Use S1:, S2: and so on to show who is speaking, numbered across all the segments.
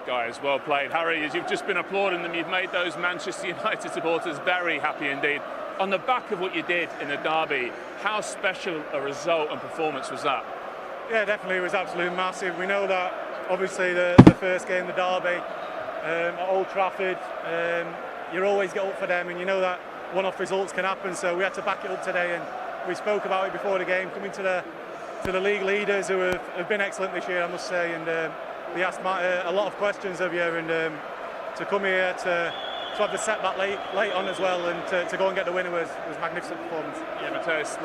S1: guys. Well played. Harry, as you've just been applauding them, you've made those Manchester United supporters very happy indeed. On the back of what you did in the derby, how special a result and performance was that?
S2: Yeah, definitely. It was absolutely massive. We know that, obviously, the first game, the derby, at Old Trafford, you always get up for them, and you know that one-off results can happen, so we had to back it up today, and we spoke about it before the game, coming to the league leaders who have been excellent this year, I must say, and they asked a lot of questions of you, and to come here to have the setback late on as well, and to go and get the winner was a magnificent performance.
S1: Yeah, Matthias,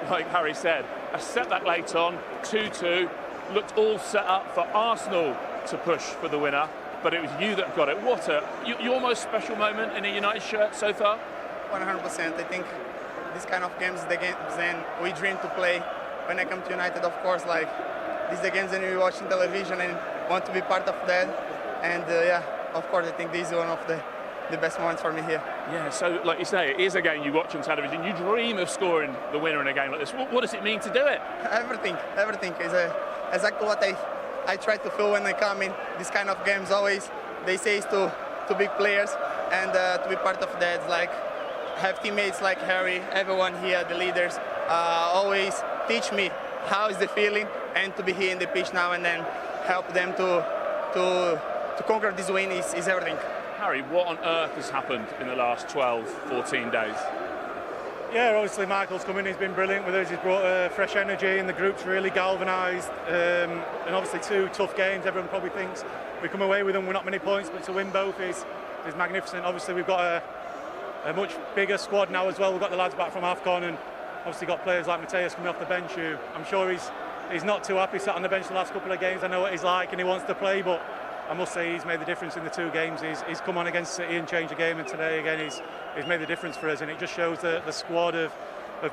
S1: like Harry said, a setback late on, 2-2, looked all set up for Arsenal to push for the winner, but it was you that got it. What your most special moment in a United shirt so far?
S3: 100%. I think this kind of games, the games then we dream to play. When I come to United, of course, like these the games that we watch on television and want to be part of that. And yeah, of course, I think this is one of the best moments for me here.
S1: Yeah, so like you say, it is a game you watch on television. You dream of scoring the winner in a game like this. What does it mean to do it?
S3: Everything is exactly what I try to feel when I come in these kind of games. Always they say it's to big players, and to be part of that, like have teammates like Harry, everyone here, the leaders, always teach me how is the feeling, and to be here in the pitch now and then help them to conquer this win is everything.
S1: Harry, what on earth has happened in the last 12, 14 days?
S2: Yeah, obviously Michael's come in, he's been brilliant with us, he's brought fresh energy, and the group's really galvanised, and obviously 2 tough games. Everyone probably thinks we come away with them, we're not many points, but to win both is magnificent. Obviously we've got a much bigger squad now as well. We've got the lads back from AFCON, and obviously got players like Matthias coming off the bench, who I'm sure he's not too happy sat on the bench the last couple of games. I know what he's like and he wants to play, but I must say he's made the difference in the 2 games. He's come on against City and changed the game, and today again he's made the difference for us, and it just shows the squad of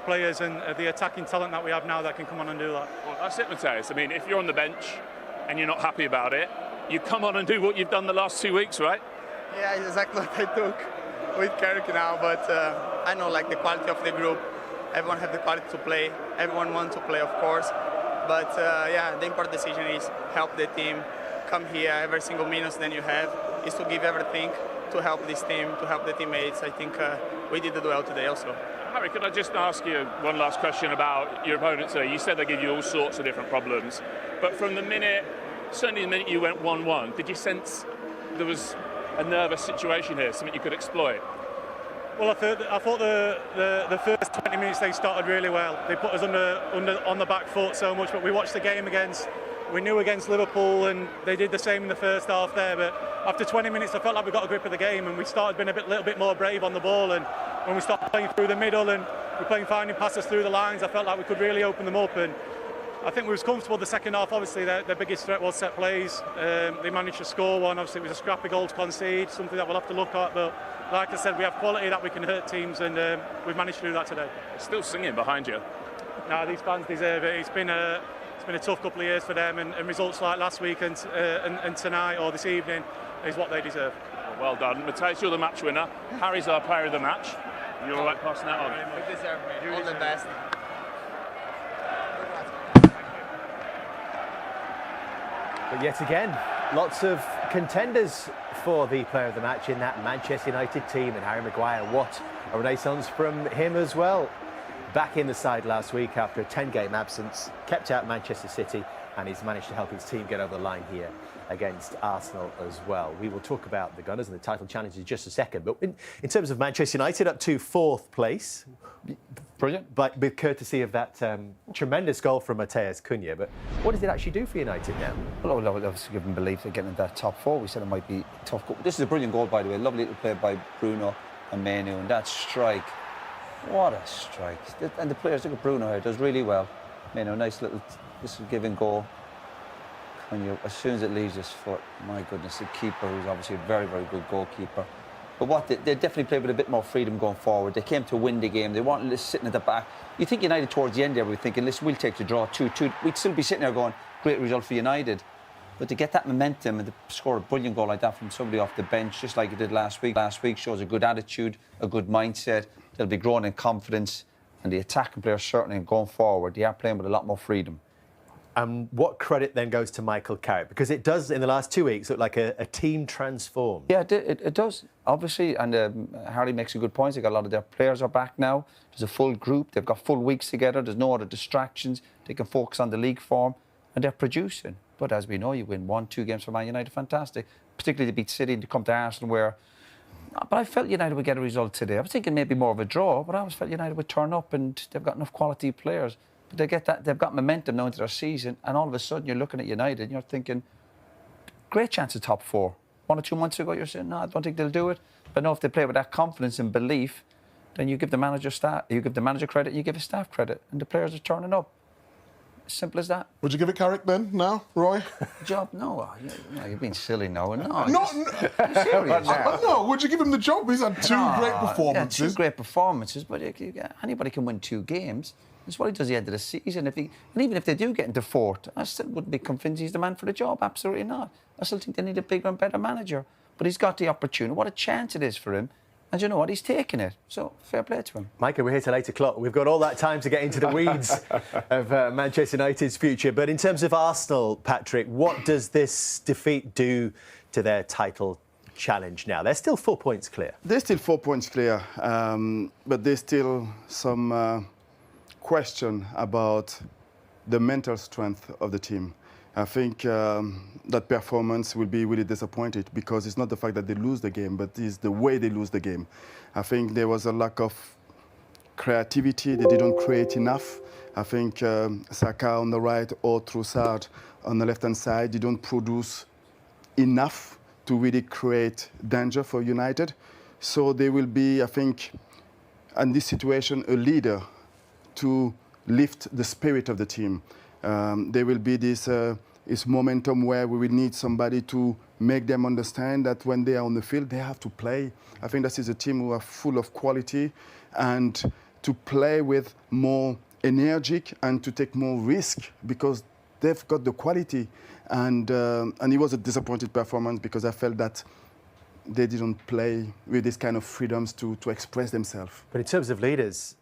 S2: players and the attacking talent that we have now that can come on and do that.
S1: Well, that's it, Matthias. I mean, if you're on the bench and you're not happy about it, you come on and do what you've done the last 2 weeks, right?
S3: Yeah, exactly what I took with Carrick now, but I know like the quality of the group. Everyone have the quality to play. Everyone wants to play, of course. But yeah, the important decision is help the team. Come here every single minute that you have is to give everything to help this team, to help the teammates. I think we did it well today also.
S1: Harry, could I just ask you one last question about your opponent today? You said they give you all sorts of different problems, but from the minute, certainly the minute you went 1-1, did you sense there was a nervous situation here, something you could exploit?
S2: Well, I thought the first 20 minutes they started really well. They put us on the back foot so much, but we watched the game we knew against Liverpool, and they did the same in the first half there. But after 20 minutes, I felt like we got a grip of the game, and we started being a little bit more brave on the ball. And when we started playing through the middle and we're playing finding passes through the lines, I felt like we could really open them up. And I think we was comfortable the second half. Obviously, their biggest threat was set plays. They managed to score one. Obviously, it was a scrappy goal to concede, something that we'll have to look at. But like I said, we have quality that we can hurt teams, and we've managed to do that today.
S1: Still singing behind you.
S2: No, these fans deserve it. It's been a tough couple of years for them, and results like last week and tonight or this evening is what they deserve.
S1: Well done. Matthias, you're the match winner. Harry's our player of the match. You're all right passing that on.
S3: You deserve me. All the best.
S4: But yet again, lots of contenders for the player of the match in that Manchester United team, and Harry Maguire, what a renaissance from him as well. Back in the side last week after a 10-game absence, kept out Manchester City, and he's managed to help his team get over the line here against Arsenal as well. We will talk about the Gunners and the title challenge in just a second, but in terms of Manchester United, up to 4th place. Brilliant. But with courtesy of that tremendous goal from Matheus Cunha. But what does it actually do for United now?
S5: Well, obviously give them belief they're getting in that top 4. We said it might be a tough goal. This is a brilliant goal, by the way. Lovely little play by Bruno and Manu, and that strike. What a strike. And the players, look at Bruno here, does really well. Manu, nice little, this is give and go. As soon as it leaves his foot, my goodness, the keeper, who's obviously a very, very good goalkeeper. But they definitely played with a bit more freedom going forward. They came to win the game. They weren't sitting at the back. You think United towards the end there, we're thinking, listen, we'll take the draw 2-2. We'd still be sitting there going, great result for United. But to get that momentum and to score a brilliant goal like that from somebody off the bench, just like it did last week. Last week shows a good attitude, a good mindset. They'll be growing in confidence. And the attacking players certainly going forward, they are playing with a lot more freedom.
S4: What credit then goes to Michael Carrick? Because it does, in the last 2 weeks, look like a team transformed.
S5: Yeah, it does, obviously. And Harry makes a good point. A lot of their players are back now. There's a full group. They've got full weeks together. There's no other distractions. They can focus on the league form. And they're producing. But as we know, you win 1-2 games for Man United, fantastic. Particularly to beat City and to come to Arsenal where... But I felt United would get a result today. I was thinking maybe more of a draw, but I always felt United would turn up, and they've got enough quality players. But they get that, they've got momentum now into their season, and all of a sudden you're looking at United and you're thinking, great chance of top 4. 1 or 2 months ago you're saying, no, I don't think they'll do it. But now if they play with that confidence and belief, then you give the manager credit, you give his staff credit, and the players are turning up. Simple as that.
S6: Would you give it Carrick then, now, Roy?
S5: Job? No, you're being silly now. No,
S6: No, would you give him the job? He's had 2 great performances.
S5: Yeah, 2 great performances, but anybody can win 2 games. That's what he does at the end of the season. And even if they do get into 4th, I still wouldn't be convinced he's the man for the job. Absolutely not. I still think they need a bigger and better manager. But he's got the opportunity. What a chance it is for him. And you know what? He's taking it. So, fair play to him.
S4: Micah, we're here till 8 o'clock. We've got all that time to get into the weeds of Manchester United's future. But in terms of Arsenal, Patrick, what does this defeat do to their title challenge now? They're still 4 points clear.
S7: They're still 4 points clear, but there's still some question about the mental strength of the team. I think that performance will be really disappointed because it's not the fact that they lose the game, but it's the way they lose the game. I think there was a lack of creativity. They didn't create enough. I think Saka on the right or Trossard on the left-hand side didn't produce enough to really create danger for United. So they will be, I think, in this situation, a leader to lift the spirit of the team. There will be this momentum where we will need somebody to make them understand that when they are on the field, they have to play. I think this is a team who are full of quality, and to play with more energy and to take more risk because they've got the quality. And it was a disappointed performance because I felt that they didn't play with this kind of freedoms to express themselves.
S4: But in terms of leaders,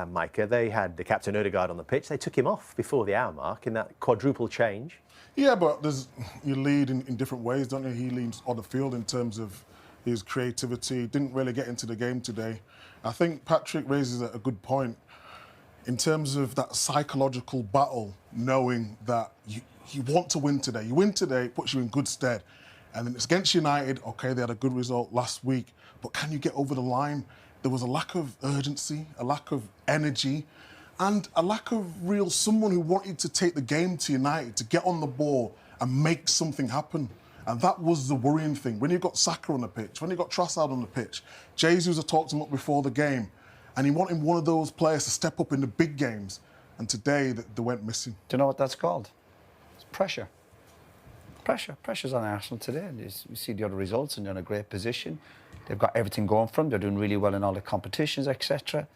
S4: Micah, they had the captain Odegaard on the pitch. They took him off before the hour mark in that quadruple change.
S6: Yeah, but you lead in different ways, don't you? He leads on the field in terms of his creativity. Didn't really get into the game today. I think Patrick raises a good point in terms of that psychological battle, knowing that you want to win today. You win today, it puts you in good stead. And then it's against United. OK, they had a good result last week, but can you get over the line? There was a lack of urgency, a lack of energy, and a lack of someone who wanted to take the game to United, to get on the ball and make something happen. And that was the worrying thing. When you've got Saka on the pitch, when you've got Trossard on the pitch, Jesus had talked him up before the game, and he wanted one of those players to step up in the big games. And today, they went missing.
S5: Do you know what that's called? It's pressure. Pressure's on Arsenal today. You see the other results, and they're in a great position. They've got everything going for them. They're doing really well in all the competitions, etc.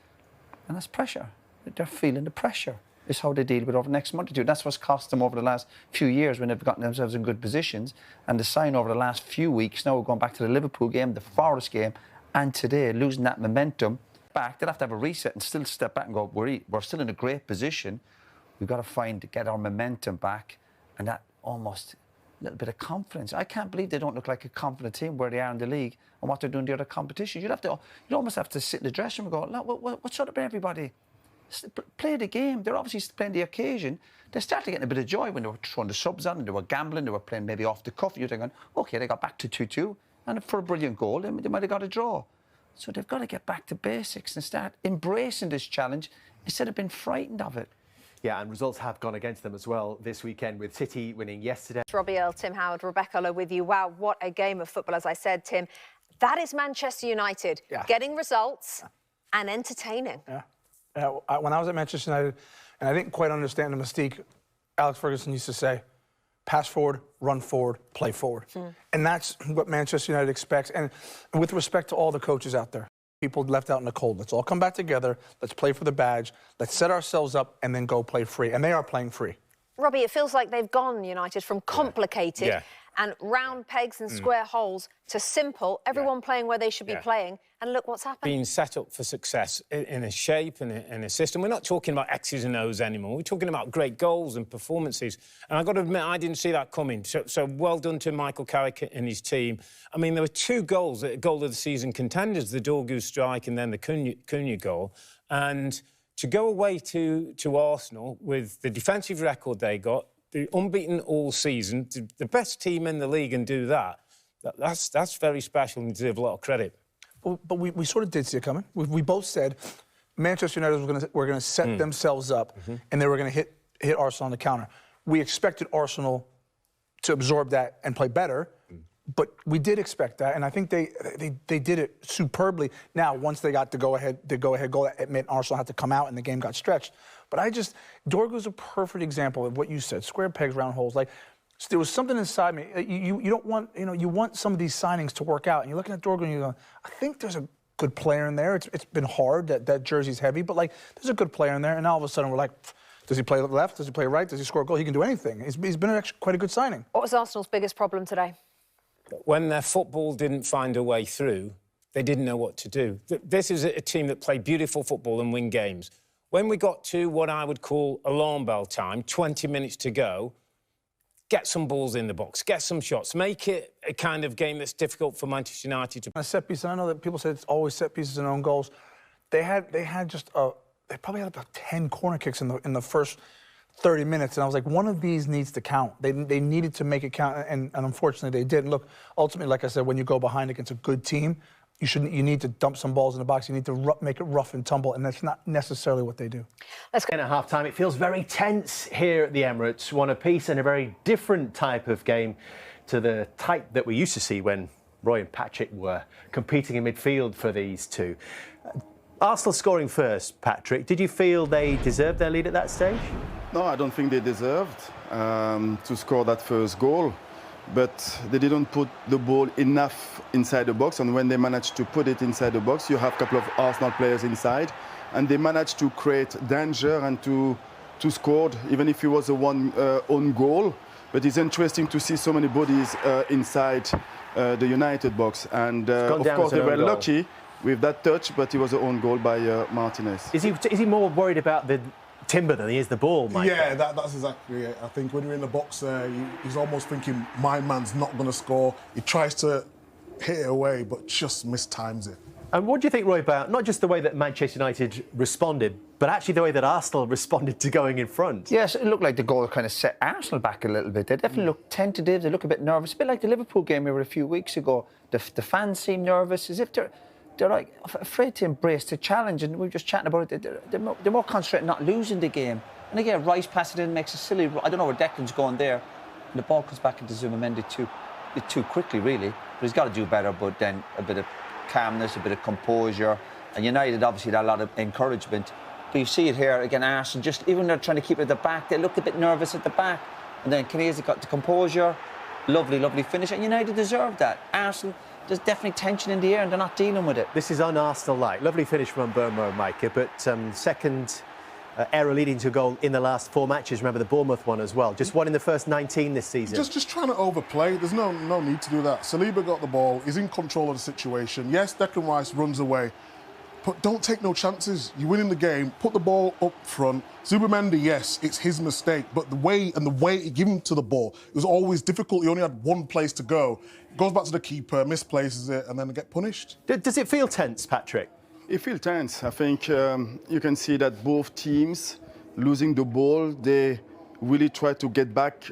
S5: And that's pressure. They're feeling the pressure. It's how they deal with it over the next month or two. That's what's cost them over the last few years when they've gotten themselves in good positions. And the sign over the last few weeks, now we're going back to the Liverpool game, the Forest game, and today, losing that momentum back. They'll have to have a reset and still step back and go, we're still in a great position. We've got to get our momentum back, and that almost a little bit of confidence. I can't believe they don't look like a confident team where they are in the league and what they're doing in the other competitions. You'd almost have to sit in the dressing room and go, look, what's up with everybody? Play the game. They're obviously playing the occasion. They started getting a bit of joy when they were throwing the subs on and they were gambling, they were playing maybe off the cuff. You're thinking, OK, they got back to 2-2, and for a brilliant goal, they might have got a draw. So they've got to get back to basics and start embracing this challenge instead of being frightened of it.
S4: Yeah, and results have gone against them as well this weekend, with City winning yesterday.
S8: Robbie Earle, Tim Howard, Rebecca Lowe with you. Wow, what a game of football, as I said, Tim. That is Manchester United, getting results and entertaining.
S9: When I was at Manchester United, and I didn't quite understand the mystique, Alex Ferguson used to say, pass forward, run forward, play forward. And that's what Manchester United expects. And with respect to all the coaches out there, people left out in the cold, let's all come back together, let's play for the badge, let's set ourselves up and then go play free. And they are playing free.
S8: Robbie, it feels like they've gone, United, from complicated and round pegs and square holes to simple, everyone playing where they should be playing, and look what's happened.
S10: Being set up for success in a shape and a system. We're not talking about X's and O's anymore. We're talking about great goals and performances. And I've got to admit, I didn't see that coming. So well done to Michael Carrick and his team. I mean, there were 2 goals, goal of the season contenders, the Dorgu strike and then the Cunha goal. And to go away to Arsenal with the defensive record they got, the unbeaten all season, the best team in the league, and do that's very special and deserve a lot of credit.
S9: Well, but we sort of did see it coming. We both said Manchester United were going to set themselves up and they were going to hit Arsenal on the counter. We expected Arsenal to absorb that and play better, but we did expect that, and I think they did it superbly. Now, once they got the go-ahead goal, it meant Arsenal had to come out and the game got stretched. But Dorgu's a perfect example of what you said, square pegs, round holes. Like, there was something inside me. You don't want, you want some of these signings to work out. And you're looking at Dorgu and you're going, I think there's a good player in there. It's been hard, that jersey's heavy, but, like, there's a good player in there. And all of a sudden we're like, does he play left? Does he play right? Does he score a goal? He can do anything. He's been actually quite a good signing.
S8: What was Arsenal's biggest problem today?
S10: When their football didn't find a way through, they didn't know what to do. This is a team that played beautiful football and win games. When we got to what I would call alarm bell time, 20 minutes to go, get some balls in the box, get some shots, make it a kind of game that's difficult for Manchester United to...
S9: A set piece, and I know that people say it's always set pieces and own goals. They probably had about 10 corner kicks in the first 30 minutes, and I was like, one of these needs to count. They needed to make it count, and unfortunately they did. And look, ultimately, like I said, when you go behind against a good team, you need to dump some balls in the box. You need to make it rough and tumble, and that's not necessarily what they do.
S4: Let's go. At half-time, it feels very tense here at the Emirates. One apiece, and a very different type of game to the type that we used to see when Roy and Patrick were competing in midfield for these two. Arsenal scoring first, Patrick. Did you feel they deserved their lead at that stage?
S7: No, I don't think they deserved to score that first goal. But they didn't put the ball enough inside the box, and when they managed to put it inside the box, you have a couple of Arsenal players inside, and they managed to create danger and to score, even if it was a one own goal. But it's interesting to see so many bodies inside the United box, and of course they were lucky with that touch, but it was an own goal by Martinez.
S4: Is he more worried about the timber than he is the ball, Mike?
S6: Yeah, that's exactly it. I think when you're in the box there, he's almost thinking, my man's not going to score. He tries to hit it away, but just mistimes it.
S4: And what do you think, Roy, about not just the way that Manchester United responded, but actually the way that Arsenal responded to going in front?
S5: Yes, it looked like the goal kind of set Arsenal back a little bit. They definitely looked tentative. They look a bit nervous, a bit like the Liverpool game we were a few weeks ago. The fans seem nervous, as if they're like afraid to embrace the challenge, and we were just chatting about it. They're more concentrated not losing the game. And again, Rice passes it in, makes a silly... I don't know where Declan's going there. And the ball comes back into Zubamendi too quickly, really. But he's got to do better, but then a bit of calmness, a bit of composure. And United obviously had a lot of encouragement. But you see it here, again, Arsenal, just even they're trying to keep it at the back, they looked a bit nervous at the back. And then Chiesa got the composure. Lovely, lovely finish. And United deserved that. Arsenal... There's definitely tension in the air and they're not dealing with it.
S4: This is un-Arsenal-like. Lovely finish from Mbeumo, Micah, but second error leading to a goal in the last 4 matches. Remember the Bournemouth one as well. Just one in the first 19 this season.
S6: Just trying to overplay. There's no need to do that. Saliba got the ball. He's in control of the situation. Yes, Declan Rice runs away. But don't take no chances. You're winning the game. Put the ball up front. Zubamendi, yes, it's his mistake. But the way he gave him to the ball, it was always difficult. He only had one place to go. Goes back to the keeper, misplaces it, and then get punished.
S4: Does it feel tense, Patrick?
S7: It feels tense. I think you can see that both teams losing the ball, they really try to get back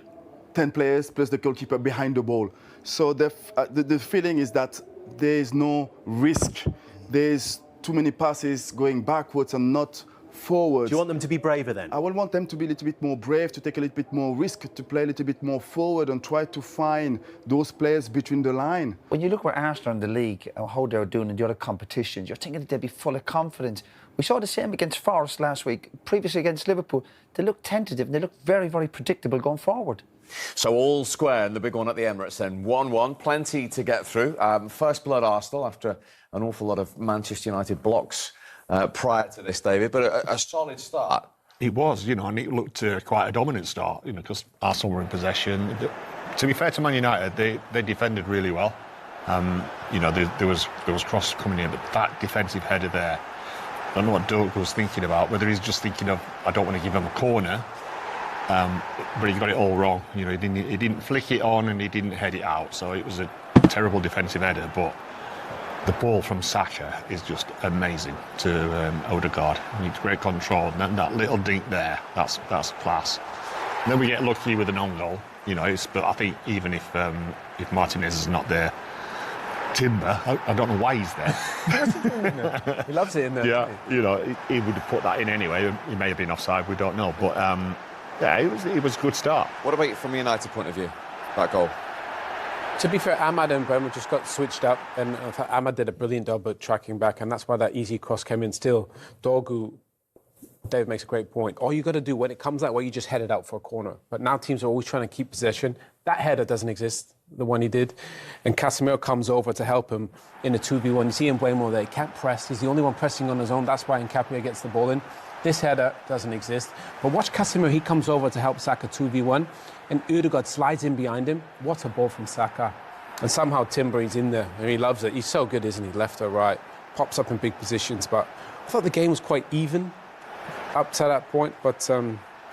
S7: 10 players plus the goalkeeper behind the ball. So the feeling is that there is no risk. There's too many passes going backwards and not forwards.
S4: Do you want them to be braver then?
S7: I will want them to be a little bit more brave, to take a little bit more risk, to play a little bit more forward and try to find those players between the line.
S5: When you look where Arsenal in the league, how they're doing in the other competitions, you're thinking that they'd be full of confidence. We saw the same against Forest last week, previously against Liverpool. They look tentative and they look very, very predictable going forward.
S11: So all square in the big one at the Emirates then. 1-1, plenty to get through. First blood Arsenal after an awful lot of Manchester United blocks prior to this, David, but a solid start.
S12: It was, and it looked quite a dominant start, because Arsenal were in possession. to be fair to Man United, they defended really well. You know, there was cross coming in, but that defensive header there, I don't know what Doug was thinking about, whether he's just thinking of, I don't want to give him a corner, but he got it all wrong. You know, he didn't flick it on and he didn't head it out, so it was a terrible defensive header, but the ball from Saka is just amazing to Odegaard. He needs great control, and that little dink there, that's class. And then we get lucky with an own goal, you know, but I think even if Martinez is not there, Timber, I don't know why he's there.
S13: He loves it in there.
S12: Yeah, you know, he would have put that in anyway. He may have been offside, we don't know. But, yeah, it was a good start.
S11: What about from a United point of view, that goal?
S13: To be fair, Ahmad and Bremer just got switched up, and I thought Ahmad did a brilliant job at tracking back, and that's why that easy cross came in. Still, Dorgu, Dave makes a great point. All you got to do when it comes that way, you just head it out for a corner. But now teams are always trying to keep possession. That header doesn't exist, the one he did. And Casemiro comes over to help him in a 2v1. You see Mbeumo there, he can't press. He's the only one pressing on his own. That's why Nkapia gets the ball in. This header doesn't exist. But watch Casemiro, he comes over to help Saka 2v1. And Ødegaard slides in behind him. What a ball from Saka. And somehow Timber, he's in there. And he loves it. He's so good, isn't he? Left or right. Pops up in big positions. But I thought the game was quite even up to that point, but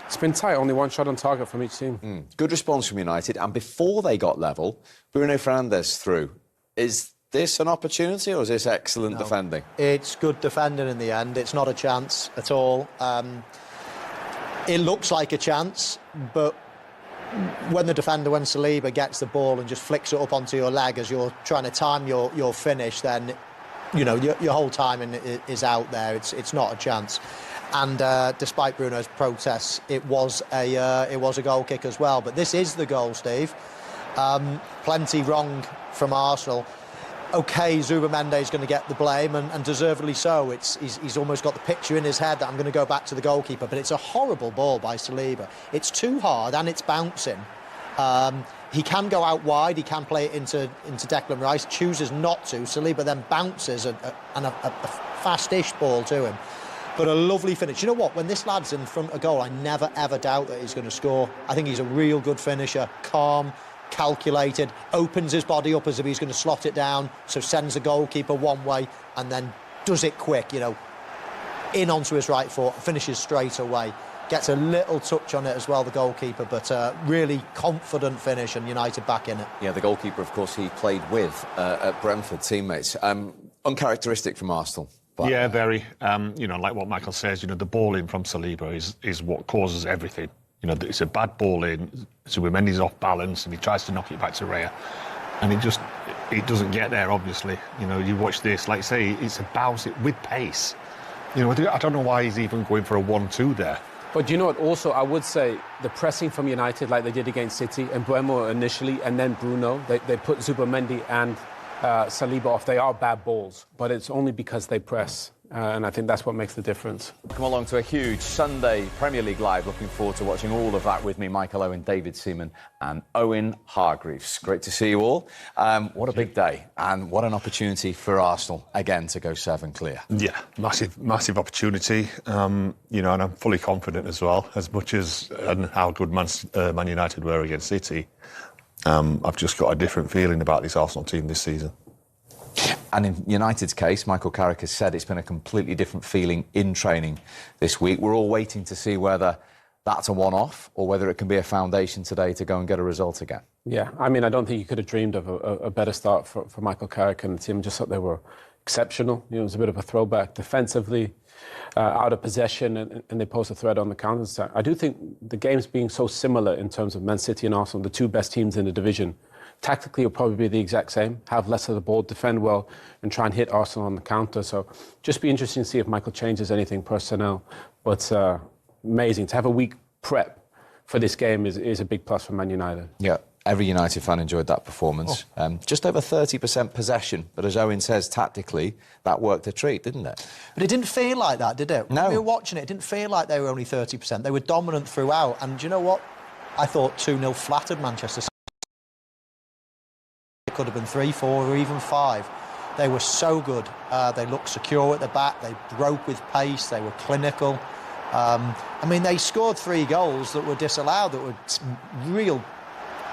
S13: it's been tight. Only one shot on target from each team.
S11: Good response from United, and before they got level, Bruno Fernandes through. Is this an opportunity, or is this excellent defending?
S14: It's good defending in the end. It's not a chance at all. It looks like a chance, but when Saliba gets the ball and just flicks it up onto your leg as you're trying to time your finish, then you know your whole timing is out there. It's not a chance. And despite Bruno's protests, it was a goal kick as well. But this is the goal, Steve. Plenty wrong from Arsenal. OK, Zubimendi is going to get the blame, and deservedly so. He's almost got the picture in his head that I'm going to go back to the goalkeeper. But it's a horrible ball by Saliba. It's too hard and it's bouncing. He can go out wide. He can play it into Declan Rice. Chooses not to. Saliba then bounces a fast-ish ball to him. But a lovely finish. You know what? When this lad's in front of a goal, I never, ever doubt that he's going to score. I think he's a real good finisher. Calm, calculated, opens his body up as if he's going to slot it down, so sends the goalkeeper one way and then does it quick, you know, in onto his right foot, finishes straight away. Gets a little touch on it as well, the goalkeeper, but really confident finish, and United back in it.
S11: Yeah, the goalkeeper, of course, he played with at Brentford, teammates. Uncharacteristic from Arsenal. But
S12: yeah, very. You know, like what Michael says, you know, the ball in from Saliba is what causes everything. You know, it's a bad ball in, Zubimendi's off balance and he tries to knock it back to Raya. And it doesn't get there, obviously. You know, you watch this, like you say, it's a bounce with pace. You know, I don't know why he's even going for a 1-2 there.
S13: But you know what, also, I would say the pressing from United, like they did against City, and Mbeumo initially, and then Bruno, they put Zubimendi and Saliba off. They are bad balls, but it's only because they press. And I think that's what makes the difference.
S11: Come along to a huge Sunday Premier League Live. Looking forward to watching all of that with me, Michael Owen, David Seaman and Owen Hargreaves. Great to see you all. What a big day and what an opportunity for Arsenal, again, to go 7 clear.
S12: Yeah, massive opportunity. You know, and I'm fully confident as well, as much as how good Man United were against City. I've just got a different feeling about this Arsenal team this season.
S11: And in United's case, Michael Carrick has said it's been a completely different feeling in training this week. We're all waiting to see whether that's a one-off or whether it can be a foundation today to go and get a result again.
S13: Yeah, I mean, I don't think you could have dreamed of a better start for Michael Carrick and the team. Just thought they were exceptional. You know, it was a bit of a throwback defensively, out of possession, and they posed a threat on the counter-attack. I do think the games being so similar in terms of Man City and Arsenal, the two best teams in the division, tactically will probably be the exact same, have less of the ball, defend well, and try and hit Arsenal on the counter. So just be interesting to see if Michael changes anything personnel. But amazing. To have a week prep for this game is a big plus for Man United.
S11: Yeah, every United fan enjoyed that performance. Just over 30% possession, but as Owen says, tactically, that worked a treat, didn't it?
S14: But it didn't feel like that, did it?
S11: No.
S14: When we were watching it, it didn't feel like they were only 30%. They were dominant throughout. And do you know what? I thought 2-0 flattered Manchester City. It could have been 3-4 or even 5. They were so good. They looked secure at the back. They broke with pace. They were clinical. I mean, they scored 3 goals that were disallowed, that were real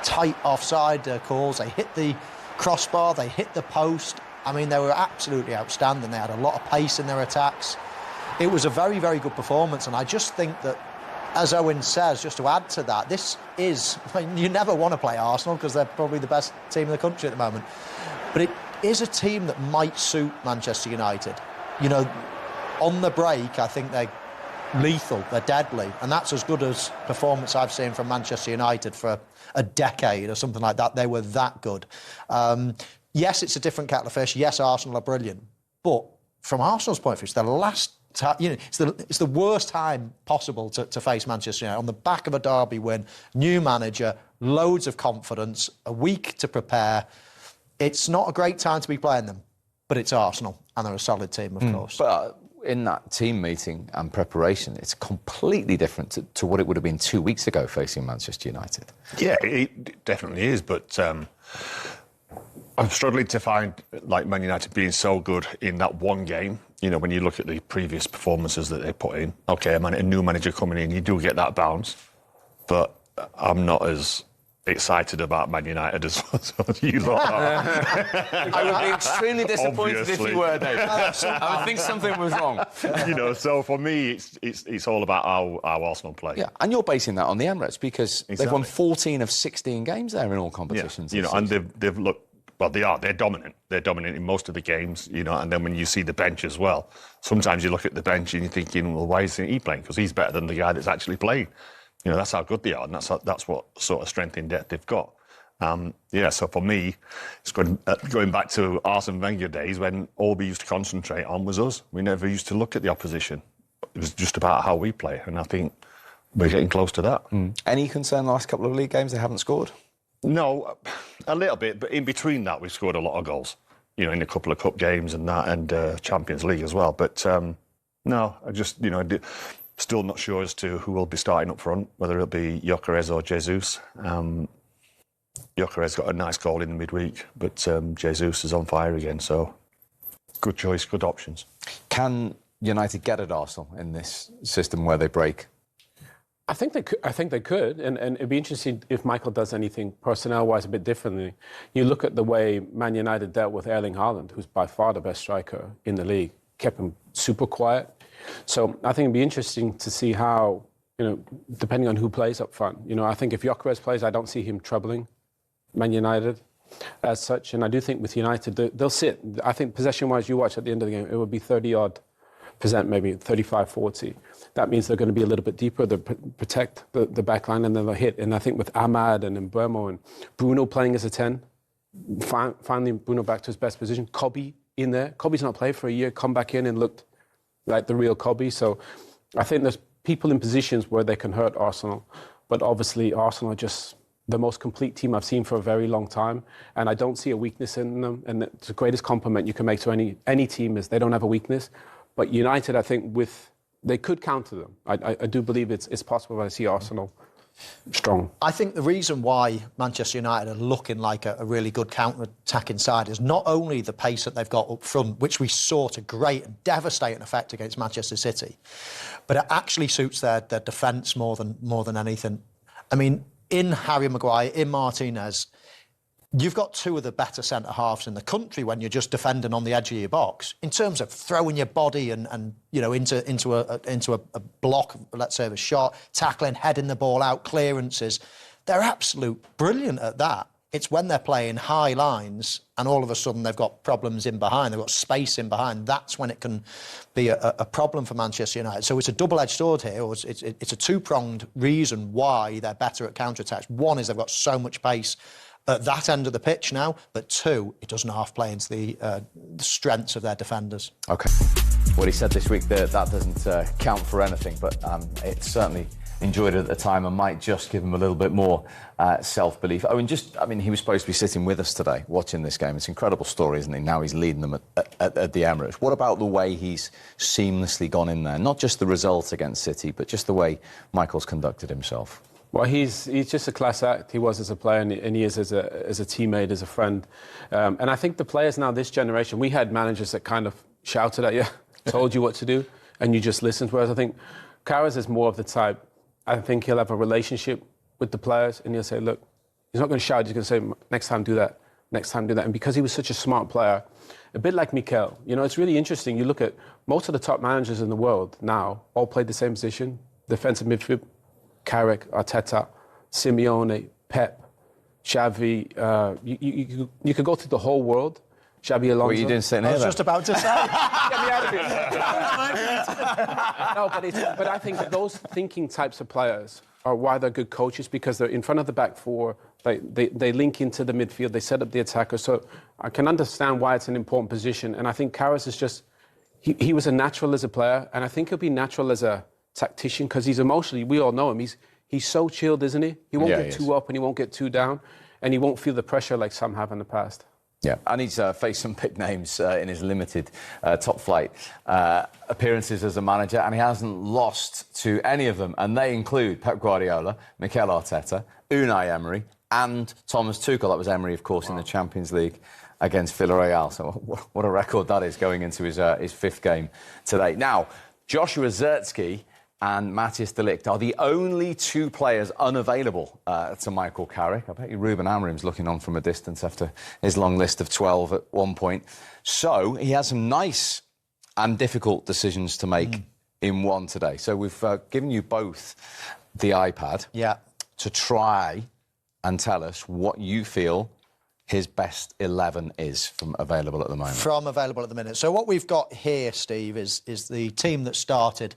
S14: tight offside calls. They hit the crossbar, they hit the post. I mean, they were absolutely outstanding. They had a lot of pace in their attacks. It was a very, very good performance, and I just think that, as Owen says, just to add to that, this is, I mean, you never want to play Arsenal because they're probably the best team in the country at the moment, but it is a team that might suit Manchester United. You know, on the break, I think they're lethal, they're deadly, and that's as good as performance I've seen from Manchester United for a decade or something like that. They were that good. Yes, it's a different kettle of fish. Yes, Arsenal are brilliant, but from Arsenal's point of view, it's the last time, you know, it's the worst time possible to face Manchester United. On the back of a derby win, new manager, loads of confidence, a week to prepare. It's not a great time to be playing them, but it's Arsenal, and they're a solid team, of course.
S11: But in that team meeting and preparation, it's completely different to what it would have been 2 weeks ago facing Manchester United.
S12: Yeah, it definitely is, but I'm struggling to find like Man United being so good in that one game. You know, when you look at the previous performances that they put in, okay, a new manager coming in, you do get that bounce, but I'm not as excited about Man United as you lot are.
S11: I would be extremely disappointed
S12: Obviously.
S11: if you were, Dave. I would think something was wrong.
S12: You know, so for me, it's all about how Arsenal play.
S11: Yeah, and you're basing that on the Emirates because they've won 14 of 16 games there in all competitions.
S12: Yeah, you know, and they've looked. Well, they're dominant. They're dominant in most of the games, you know, and then when you see the bench as well, sometimes you look at the bench and you're thinking, well, why isn't he playing? Because he's better than the guy that's actually playing. You know, that's how good they are, and that's what sort of strength in depth they've got. So for me, it's going back to Arsene Wenger days when all we used to concentrate on was us. We never used to look at the opposition. It was just about how we play, and I think we're getting close to that.
S11: Any concern the last couple of league games they haven't scored?
S12: No, a little bit, but in between that, we've scored a lot of goals. You know, in a couple of cup games and that, and Champions League as well. But no, I just, you know, still not sure as to who will be starting up front, whether it'll be Gyökeres or Jesus. Gyökeres got a nice goal in the midweek, but Jesus is on fire again. So, good choice, good options.
S11: Can United get at Arsenal in this system where they break?
S13: I think they could, and it'd be interesting if Michael does anything personnel-wise a bit differently. You look at the way Man United dealt with Erling Haaland, who's by far the best striker in the league, kept him super quiet. So I think it'd be interesting to see how, you know, depending on who plays up front. You know, I think if Gyökeres plays, I don't see him troubling Man United as such. And I do think with United, they'll sit. I think possession-wise, you watch at the end of the game, it would be 30-odd%, maybe 35-40. That means they're going to be a little bit deeper. They'll protect the back line and then they'll hit. And I think with Ahmad and Mbeumo and Bruno playing as a 10, finally Bruno back to his best position. Kobe in there. Kobe's not played for a year, come back in and looked like the real Kobe. So I think there's people in positions where they can hurt Arsenal. But obviously Arsenal are just the most complete team I've seen for a very long time. And I don't see a weakness in them. And the greatest compliment you can make to any team is they don't have a weakness. But United, I think, they could counter them. I do believe it's possible. I see Arsenal strong.
S14: I think the reason why Manchester United are looking like a really good counter-attacking side is not only the pace that they've got up front, which we saw to great and devastating effect against Manchester City, but it actually suits their defence more than anything. I mean, in Harry Maguire, in Martinez, you've got two of the better centre-halves in the country when you're just defending on the edge of your box. In terms of throwing your body and you know, into a block, let's say, of a shot, tackling, heading the ball out, clearances, they're absolute brilliant at that. It's when they're playing high lines and all of a sudden they've got problems in behind, they've got space in behind, that's when it can be a problem for Manchester United. So it's a double-edged sword here, or it's a two-pronged reason why they're better at counter-attacks. One is they've got so much pace at that end of the pitch now, but two, it doesn't half play into the strengths of their defenders.
S11: OK. What he said this week, that doesn't count for anything, but it certainly enjoyed it at the time and might just give him a little bit more self-belief. Oh, and he was supposed to be sitting with us today watching this game. It's an incredible story, isn't he? Now he's leading them at the Emirates. What about the way he's seamlessly gone in there? Not just the result against City, but just the way Michael's conducted himself.
S13: Well, he's just a class act. He was as a player and he is as a teammate, as a friend. And I think the players now, this generation, we had managers that kind of shouted at you, told you what to do, and you just listened. Whereas I think Carrick is more of the type, I think he'll have a relationship with the players and he'll say, look, He's not going to shout. He's going to say, next time do that, next time do that. And because he was such a smart player, a bit like Mikel, you know, it's really interesting. You look at most of the top managers in the world now all played the same position, defensive midfield. Carrick, Arteta, Simeone, Pep, Xavi. You could go through the whole world. Xabi Alonso.
S11: What you didn't say?
S14: I was just about to say.
S13: Get me out of here. No, but I think that those thinking types of players are why they're good coaches, because they're in front of the back four. They link into the midfield. They set up the attacker. So I can understand why it's an important position. And I think Karras is just... He was a natural as a player, and I think he'll be natural as a tactician, because he's emotionally... We all know him. He's so chilled, isn't he? He won't get too up and he won't get too down, and he won't feel the pressure like some have in the past.
S11: Yeah, and he's faced some big names in his limited top flight appearances as a manager, and he hasn't lost to any of them, and they include Pep Guardiola, Mikel Arteta, Unai Emery, and Thomas Tuchel. That was Emery, of course, in the Champions League against Villarreal. So what a record that is going into his fifth game today. Now, Joshua Zirkzee and Matthias de Ligt are the only two players unavailable to Michael Carrick. I bet you Ruben Amorim's looking on from a distance after his long list of 12 at one point. So he has some nice and difficult decisions to make in one today. So we've given you both the iPad to try and tell us what you feel his best 11 is from available at the moment.
S14: From available at the minute. So what we've got here, Steve, is the team that started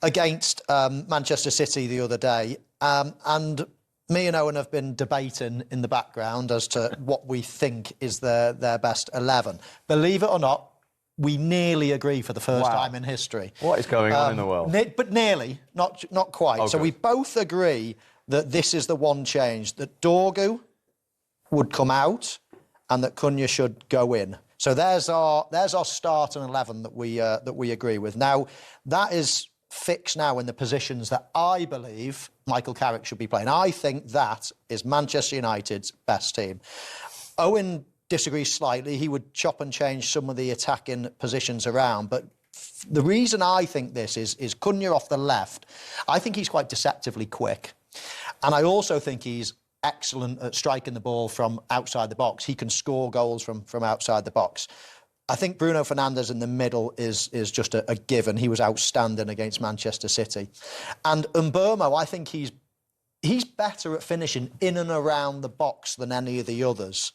S14: against Manchester City the other day. And me and Owen have been debating in the background as to what we think is their best 11. Believe it or not, we nearly agree for the first time in history.
S11: What is going on in the world?
S14: But nearly, not quite. So we both agree that this is the one change, that Dorgu would come out and that Cunha should go in. So there's our starting 11 that we agree with. Now, that is fixed now in the positions that I believe Michael Carrick should be playing. I think that is Manchester United's best team. Owen disagrees slightly. He would chop and change some of the attacking positions around. But the reason I think this is Cunha off the left. I think he's quite deceptively quick. And I also think he's excellent at striking the ball from outside the box. He can score goals from outside the box. I think Bruno Fernandes in the middle is just a given. He was outstanding against Manchester City. And Mbeumo, I think he's better at finishing in and around the box than any of the others.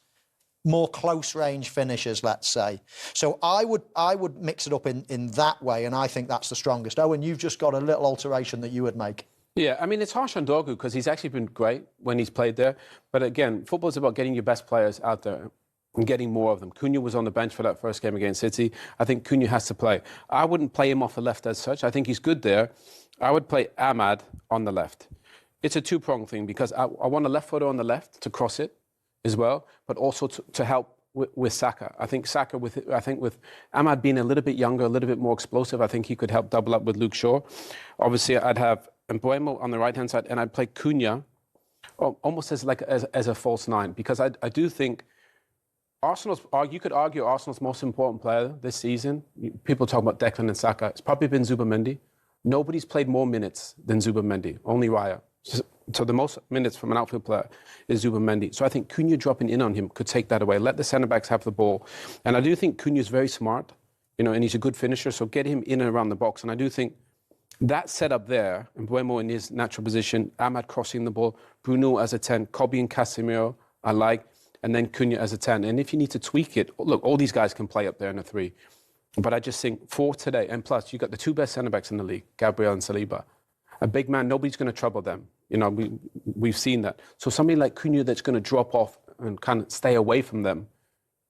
S14: More close-range finishers, let's say. So I would mix it up in that way, and I think that's the strongest. Owen, you've just got a little alteration that you would make.
S13: Yeah, I mean, it's harsh on Dorgu because he's actually been great when he's played there. But again, football's about getting your best players out there and getting more of them. Cunha was on the bench for that first game against City. I think Cunha has to play. I wouldn't play him off the left as such. I think he's good there. I would play Ahmad on the left. It's a two-pronged thing because I want a left footer on the left to cross it as well, but also to help with Saka. I think Saka, with Ahmad being a little bit younger, a little bit more explosive, I think he could help double up with Luke Shaw. Obviously, I'd have Mbeumo on the right-hand side, and I'd play Cunha almost as a false nine, because I do think you could argue Arsenal's most important player this season. People talk about Declan and Saka. It's probably been Zubimendi. Nobody's played more minutes than Zubimendi, only Raya. So the most minutes from an outfield player is Zubimendi. So I think Cunha dropping in on him could take that away. Let the centre-backs have the ball. And I do think Cunha's very smart, and he's a good finisher, so get him in and around the box. And I do think that setup there, Mbeumo in his natural position, Ahmad crossing the ball, Bruno as a 10, Kobe and Casemiro, I like, and then Cunha as a 10. And if you need to tweak it, look, all these guys can play up there in a 3. But I just think for today, and plus, you got the two best centre-backs in the league, Gabriel and Saliba. A big man, nobody's going to trouble them. We've seen that. So somebody like Cunha that's going to drop off and kind of stay away from them,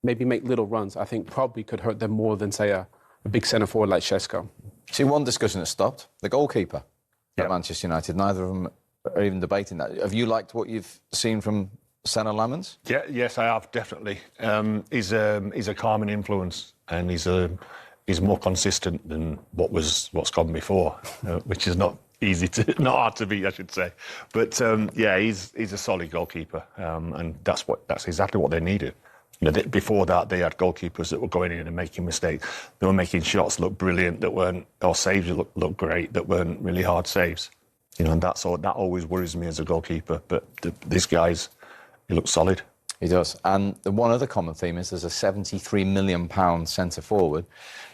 S13: maybe make little runs, I think probably could hurt them more than, say, a big centre-forward like Šeško.
S11: See, one discussion has stopped. The goalkeeper at Manchester United. Neither of them are even debating that. Have you liked what you've seen from Senna Lamens?
S12: Yeah, yes, I have, definitely. He's a calming influence, and he's more consistent than what's gone before, which is not hard to beat, I should say. But he's a solid goalkeeper, and that's exactly what they needed. Before that, they had goalkeepers that were going in and making mistakes. They were making shots look brilliant or saves look great that weren't really hard saves. And that always worries me as a goalkeeper. But this guy's He looks solid.
S11: He does. And the one other common theme is there's a £73 million centre forward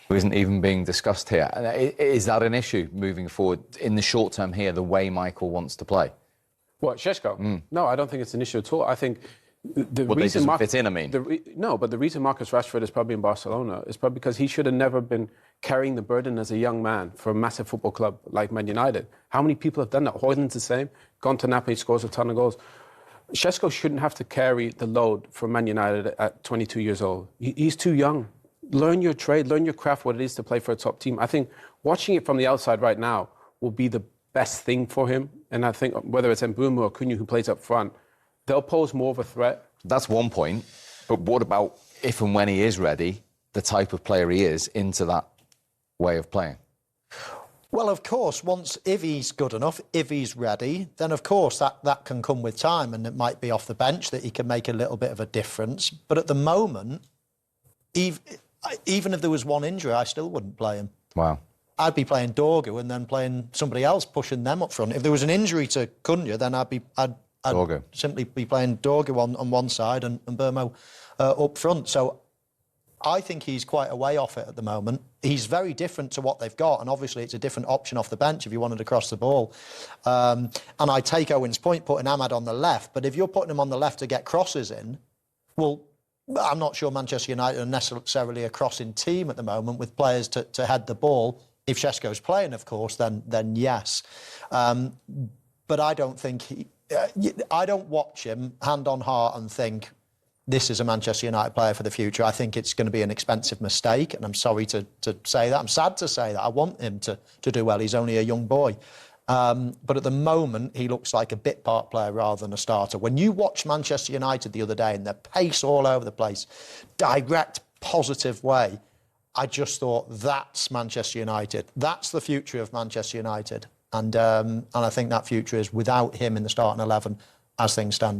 S11: who isn't even being discussed here. Is that an issue moving forward in the short term here, the way Michael wants to play?
S13: What, Šeško? No, I don't think it's an issue at all. I think the
S11: Well,
S13: reason
S11: doesn't fit in, I mean.
S13: No, but the reason Marcus Rashford is probably in Barcelona is probably because he should have never been carrying the burden as a young man for a massive football club like Man United. How many people have done that? Højlund's the same. Gone to Napoli, scores a ton of goals. Šeško shouldn't have to carry the load for Man United at 22 years old. He's too young. Learn your trade, learn your craft, what it is to play for a top team. I think watching it from the outside right now will be the best thing for him. And I think whether it's Mbeumo or Cunha who plays up front, they'll pose more of a threat.
S11: That's one point. But what about if and when he is ready, the type of player he is, into that way of playing?
S14: Well, of course, if he's good enough, if he's ready, then of course that can come with time, and it might be off the bench that he can make a little bit of a difference. But at the moment, even if there was one injury, I still wouldn't play him.
S11: Wow.
S14: I'd be playing Dorgu and then playing somebody else, pushing them up front. If there was an injury to Cunha, then I'd simply be playing Dorgu on one side and Mbeumo up front. So I think he's quite a way off it at the moment. He's very different to what they've got, and obviously it's a different option off the bench if you wanted to cross the ball. And I take Owen's point, putting Ahmad on the left, but if you're putting him on the left to get crosses in, well, I'm not sure Manchester United are necessarily a crossing team at the moment with players to head the ball. If Šeško's playing, of course, then yes. But I don't think I don't watch him hand on heart and think this is a Manchester United player for the future. I think it's going to be an expensive mistake, and I'm sorry to say that. I'm sad to say that. I want him to do well. He's only a young boy. But at the moment, he looks like a bit part player rather than a starter. When you watch Manchester United the other day and their pace all over the place, direct, positive way, I just thought, that's Manchester United. That's the future of Manchester United. And I think that future is without him in the starting 11 as things stand.